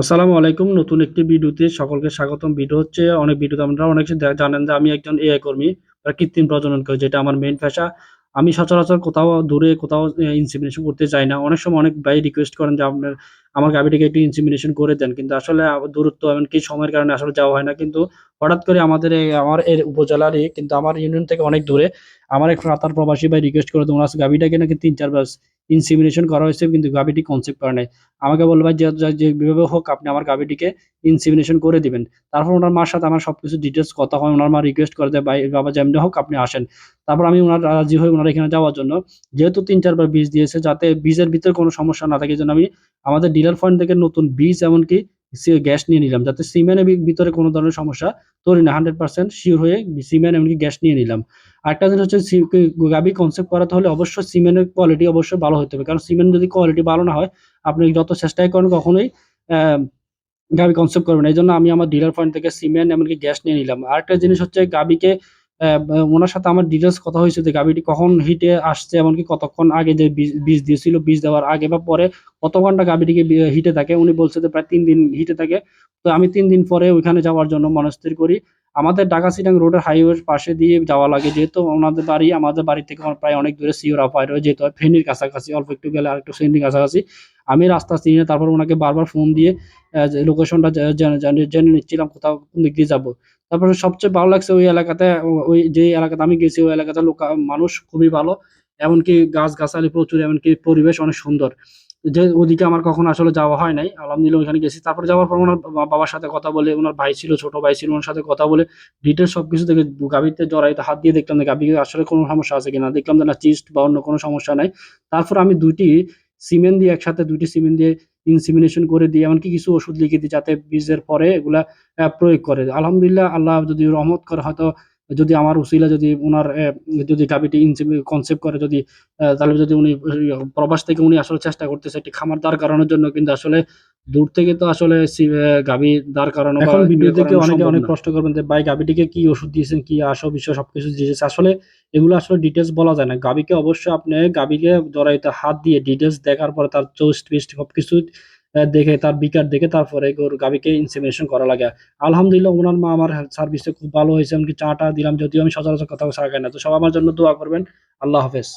আসসালামু আলাইকুম। নতুন একটি ভিডিওতে সকলকে স্বাগতম। ভিডিও হচ্ছে অনেক ভিডিওতে আপনারা অনেক জানেন যে আমি একজন এআই কর্মী বা কৃত্রিম প্রজনন করি, যেটা আমার মেইন পেশা। আমি সচরাচর কোথাও দূরে কোথাও ইনসেমিনেশন করতে চাই না। অনেক সময় অনেক ভাই রিকোয়েস্ট করেন যে আমার গাভীটিকে একটু ইনসেমিনেশন করে দেন। কিন্তু আসলে দূরত্ব এমনকি সময়ের কারণে আসলে যাওয়া হয় না। কিন্তু হঠাৎ করে আমার এই উপজেলারই কিন্তু আমার ইউনিয়ন থেকে অনেক দূরে আমার এক কাতার প্রবাসী ভাই রিকোয়েস্ট করে ওনার গাভীটাকে নাকি ৩-৪ বার ইনসেমিনেশন করা হয়েছে কিন্তু গাভীটি কনসেপ্ট করে নাই। আমাকে বলল, ভাই যেভাবে হোক আপনি আমার গাভীটিকে ইনসেমিনেশন করে দিবেন। তারপর ওনার মার সাথে আমার সবকিছু ডিটেলস কথা হয়। ওনার মা রিকোয়েস্ট করে দেয়, ভাই বাবা যেমনি হোক আপনি আসেন। তারপর আমি ওনার রাজি হই ওনার এখানে যাওয়ার জন্য। যেহেতু ৩-৪ বার বীজ দিয়েছে, যাতে বীজের ভিতরে কোনো সমস্যা না থাকে, এজন্য আমি আমাদের ডিলার পয়েন্ট থেকে নতুন বীজ এমনকি গ্যাস নিয়ে নিলাম, যাতে সিমেন্টের ভিতরে কোনো ধরনের সমস্যা তৈরি না। 100% সিওর হয়ে সিমেন্ট এমনকি গ্যাস নিয়ে নিলাম। আরেকটা জিনিস হচ্ছে গাভী কনসেপ্ট করাতে হলে অবশ্যই সিমেন্টের কোয়ালিটি অবশ্যই ভালো হতে হবে, কারণ সিমেন্ট যদি কোয়ালিটি ভালো না হয় আপনি যত চেষ্টাই করেন কখনোই গাভী কনসেপ্ট করবে না। এইজন্য আমি আমার ডিলার পয়েন্ট থেকে সিমেন্ট এমনকি গ্যাস নিয়ে নিলাম। আরেকটা জিনিস হচ্ছে গাভীকে ওনার সাথে আমার ডিটেলস কথা হয়েছে যে গাভীটি কখন হিটে আসছে, এমনকি কতক্ষণ আগে যে বীজ দিয়েছিল, বীজ দেওয়ার আগে বা পরে কত ঘন্টা গাভীটিকে হিটে থাকে। উনি বলছে যে প্রায় ৩ দিন হিটে থাকে। তো আমি ৩ দিন পরে ওইখানে যাওয়ার জন্য মনস্থির করি। আমাদের ঢাকা চিটাং রোডের হাইওয়ের পাশে দিয়ে যাওয়া লাগে, যেহেতু ওনাদের বাড়ি আমাদের বাড়ি থেকে প্রায় অনেক দূরে, সিওর আপায় রয়ে যেতে হয় ফেনীর কাছাকাছি, অল্প একটু গেলে আরেকটু ফেনীর কাছাকাছি। আমি রাস্তা চিনি না, তারপর ওনাকে বারবার ফোন দিয়ে যে লোকেশনটা জেনে নিচ্ছিলাম কোথাও কোন দিক দিয়ে যাবো। তারপরে সবচেয়ে ভালো লাগছে ওই এলাকাতে, ওই যে এলাকাতে আমি গেছি ওই এলাকাতে মানুষ খুবই ভালো, এমনকি গাছ-গাছালি প্রচুর, এমনকি পরিবেশ অনেক সুন্দর। যে ওদিকে আমার কখনো আসলে যাওয়া হয় নাই। আলহামদুলিল্লাহ ওইখানে গেছি। তারপরে যাওয়ার পর ওনার বাবার সাথে কথা বলে, ওনার ভাই ছিল, ছোট ভাই ছিল, ওনার সাথে কথা বলে ডিটেইলস সবকিছু দেখে গাভীতে জরায়ুতে হাত দিয়ে দেখলাম যে গাভীর আসলে কোনো সমস্যা আছে কিনা। দেখলাম যে না, চিস্ট বা অন্য কোনো সমস্যা নাই। তারপর আমি ২ টি সিমেন্ট দিয়ে একসাথে ২ টি সিমেন্ট দিয়ে ইনসেমিনেশন করে দিই, এমনকি কিছু ওষুধ লিখে দিই যাতে বীজের পরে এগুলা প্রয়োগ করে। আলহামদুলিল্লাহ আল্লাহ যদি রহমত করে, হয়তো যদি আমার উসিলা যদি উনার যদি গাভীটি কনসেপ্ট করে, যদি তাহলে যদি উনি প্রবাস থেকে উনি আসলে চেষ্টা করতেছে একটি খামার দাঁড় করানোর জন্য, কিন্তু আসলে দূর থেকে তো আসলে গাভী দাঁড় করানো বা এখন ভিডিও দেখে করানো অনেকে সম্ভব অনেক না। প্রশ্ন করবেন যে ভাই গাভীটিকে কি ওষুধ দিয়েছেন, কি আসো বিষয় সবকিছু দিয়েছে। আসলে এগুলো আসলে ডিটেলস বলা যায় না। গাভীকে অবশ্যই আপনি গাভীকে জরায়ুতে হাত দিয়ে ডিটেলস দেখার পরে তার চোস্ট ফিস্ট সবকিছু দেখে, তার বিকার দেখে তারপরে গাভীকে ইনসেমিনেশন করা লাগে। আলহামদুলিল্লাহ ওনার মা আমার সার্ভিসে খুব ভালো হয়েছে, এমনকি চা টা দিলাম, যদিও আমি সচরাচর কোথাও চা খাই না। তো সব আমার জন্য দোয়া করবেন। আল্লাহ হাফেজ।